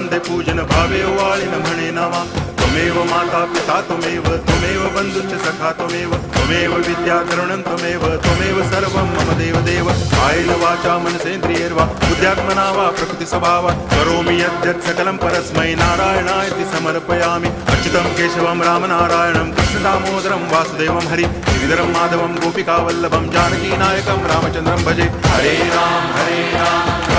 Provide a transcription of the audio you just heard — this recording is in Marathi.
वंदे पूजन भावे वाळिन म्हणे नामा त्वमेव माता पिता त्वमेव बंधुश्च सखा त्वमेव विद्या तरुणं त्वमेव सर्वं मम देव कायेन वाचा मनसेन्द्रियैर्वा बुद्ध्यात्मना वा प्रकृति स्वभावात् करोमि यद्यत् सकलं परस्मै नारायणायति समर्पयामि अच्युतं केशवं रामनारायणं कृष्णदामोदरं वासुदेवं हरि गिरिधरं माधवं गोपिकावल्लभं जानकीनायकं रामचन्द्रं भजे हरे राम